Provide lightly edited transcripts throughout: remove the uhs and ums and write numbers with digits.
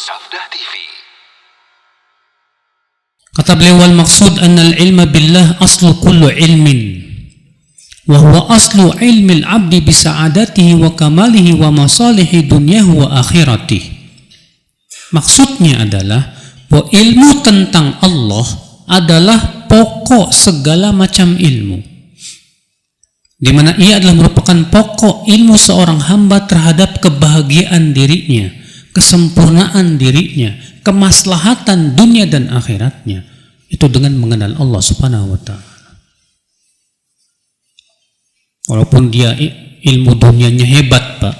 Safdah TV. Kata beliau, wal maksud annal ilma billah aslu kullu ilmin wa huwa aslu ilmil abdi bisa'adatihi wa kamalihi wa masalihi dunyahu wa akhiratihi. Maksudnya adalah bahwa ilmu tentang Allah adalah pokok segala macam ilmu, di mana ia adalah merupakan pokok ilmu seorang hamba terhadap kebahagiaan dirinya, kesempurnaan dirinya, kemaslahatan dunia dan akhiratnya, itu dengan mengenal Allah Subhanahu wa ta'ala. Walaupun dia ilmu dunianya hebat, Pak,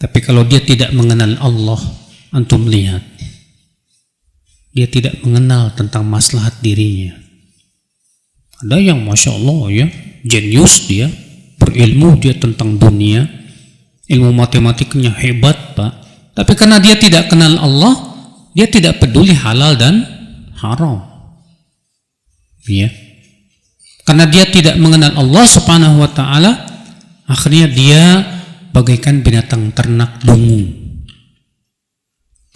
tapi kalau dia tidak mengenal Allah, antum lihat, dia tidak mengenal tentang maslahat dirinya. Ada yang Masya Allah ya, jenius dia, berilmu dia tentang dunia, ilmu matematiknya hebat, Pak, tapi karena dia tidak kenal Allah, dia tidak peduli halal dan haram. Ya. Karena dia tidak mengenal Allah Subhanahu wa ta'ala, akhirnya dia bagaikan binatang ternak dungu,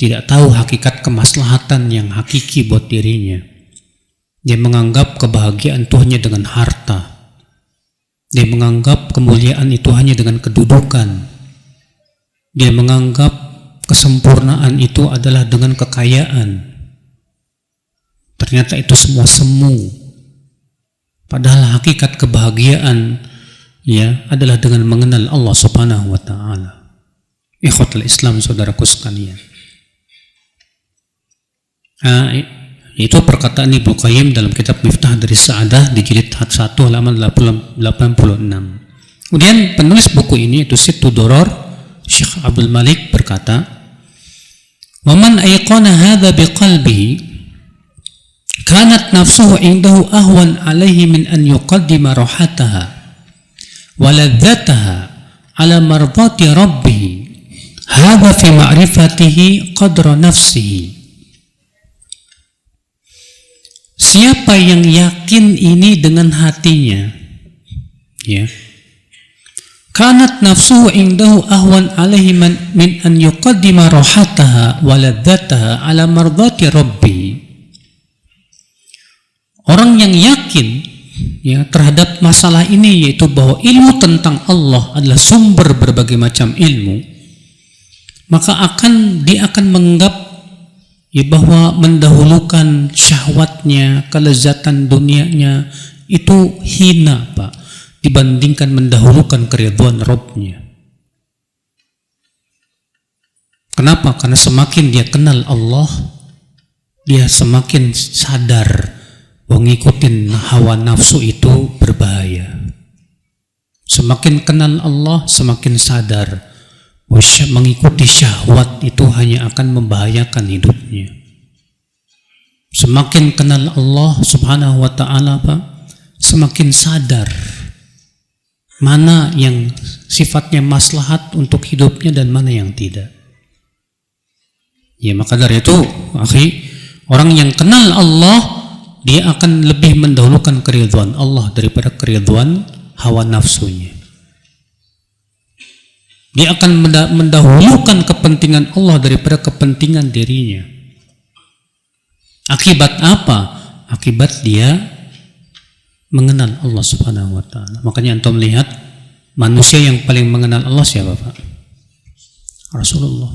tidak tahu hakikat kemaslahatan yang hakiki buat dirinya. Dia menganggap kebahagiaan itu hanya dengan harta, dia menganggap kemuliaan itu hanya dengan kedudukan, dia menganggap kesempurnaan itu adalah dengan kekayaan. Ternyata itu semua semu. Padahal hakikat kebahagiaan ya adalah dengan mengenal Allah Subhanahu wa ta'ala. Ikhwatul Islam, saudaraku sekalian. Itu perkataan Ibnu Qayyim dalam kitab Miftah dari Sa'adah di jilid 1 halaman 86. Kemudian penulis buku ini itu Sittu Doror, Syekh Abdul Malik berkata, "Wa man ayqana hadza biqalbihi kanat nafsuhu indahu ahwan alaihi min an yuqaddima rahataha wa ladzataha ala mardati rabbih. Hadza fi ma'rifatihi qadra nafsihi." Siapa yang yakin ini dengan hatinya, ya, kanat nafsuhu indahu ahwan alaihi min an yuqaddima rahataha wa ladzataha ala mardati rabbih. Orang yang yakin ya terhadap masalah ini, yaitu bahwa ilmu tentang Allah adalah sumber berbagai macam ilmu, maka dia akan menganggap ya bahwa mendahulukan syahwatnya, kelezatan dunianya itu hina, Pak, dibandingkan mendahulukan keridhaan Rabb-nya. Kenapa? Karena semakin dia kenal Allah, dia semakin sadar ngikutin hawa nafsu itu berbahaya. Semakin kenal Allah, semakin sadar mengikuti syahwat itu hanya akan membahayakan hidupnya. Semakin kenal Allah Subhanahu wa ta'ala, Pak, semakin sadar mana yang sifatnya maslahat untuk hidupnya dan mana yang tidak. Ya, maka dari itu, akhi, orang yang kenal Allah, dia akan lebih mendahulukan keridhaan Allah daripada keridhaan hawa nafsunya. Dia akan mendahulukan kepentingan Allah daripada kepentingan dirinya. Akibat apa? Akibat dia mengenal Allah Subhanahu wa ta'ala. Makanya antum lihat, manusia yang paling mengenal Allah siapa, Pak? Rasulullah.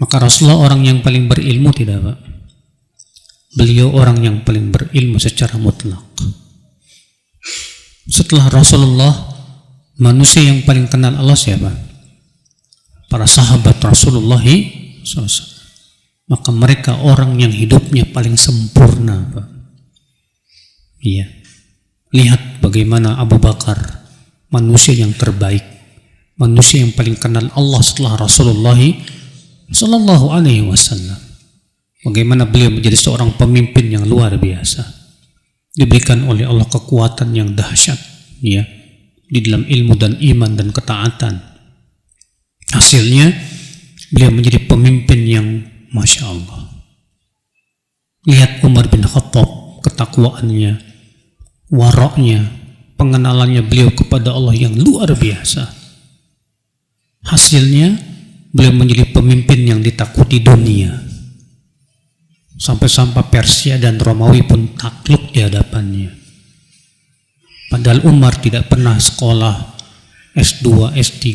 Maka Rasulullah orang yang paling berilmu tidak, Pak? Beliau orang yang paling berilmu secara mutlak. Setelah Rasulullah, manusia yang paling kenal Allah siapa? Para sahabat Rasulullah SAW. Maka mereka orang yang hidupnya paling sempurna, Pak. Iya. Lihat bagaimana Abu Bakar, manusia yang terbaik, manusia yang paling kenal Allah setelah Rasulullah Sallallahu Alaihi Wasallam. Bagaimana beliau menjadi seorang pemimpin yang luar biasa, diberikan oleh Allah kekuatan yang dahsyat, ya, di dalam ilmu dan iman dan ketaatan. Hasilnya beliau menjadi pemimpin yang Masya Allah. Lihat Umar bin Khattab, ketakwaannya, waraknya, pengenalannya beliau kepada Allah yang luar biasa. Hasilnya beliau menjadi pemimpin yang ditakuti dunia. Sampai-sampai Persia dan Romawi pun takluk di hadapannya. Padahal Umar tidak pernah sekolah S2, S3,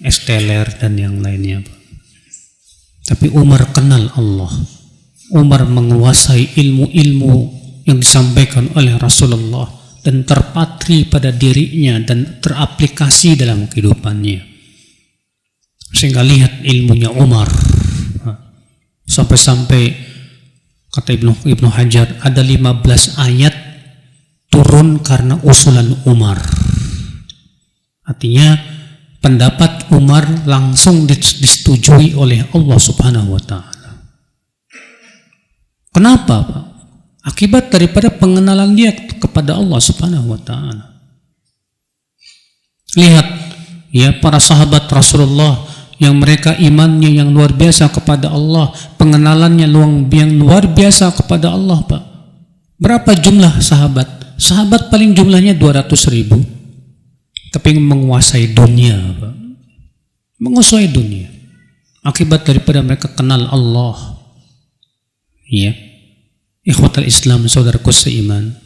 S-teler dan yang lainnya. Tapi Umar kenal Allah. Umar menguasai ilmu-ilmu yang disampaikan oleh Rasulullah dan terpatri pada dirinya dan teraplikasi dalam kehidupannya. Sehingga lihat ilmunya Umar. Sampai-sampai kata Ibnu Hajar ada 15 ayat turun karena usulan Umar. Artinya pendapat Umar langsung disetujui oleh Allah Subhanahu wa taala. Kenapa, Pak? Akibat daripada pengenalan dia kepada Allah Subhanahu wa taala. Lihat ya para sahabat Rasulullah yang mereka imannya yang luar biasa kepada Allah, pengenalannya yang luar biasa kepada Allah, Pak. Berapa jumlah sahabat? Sahabat paling jumlahnya 200.000, tapi menguasai dunia, Pak. Menguasai dunia. Akibat daripada mereka kenal Allah. Ya. Ikhwatal Islam, saudaraku seiman.